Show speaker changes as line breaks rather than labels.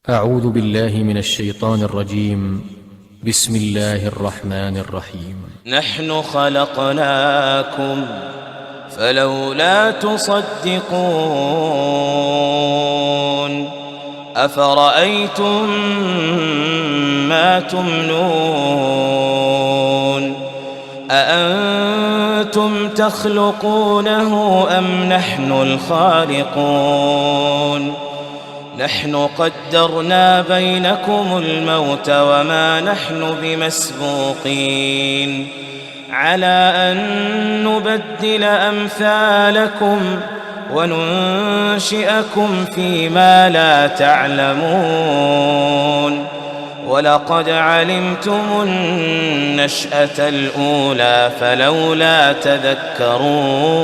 أعوذ بالله من الشيطان الرجيم. بسم الله الرحمن الرحيم.
نحن خلقناكم فلولا تصدقون أفرأيتم ما تمنون أأنتم تخلقونه أم نحن الخالقون نحن قدرنا بينكم الموت وما نحن بمسبوقين على أن نبدل أمثالكم وننشئكم فيما لا تعلمون ولقد علمتم النشأة الأولى فلولا تذكرون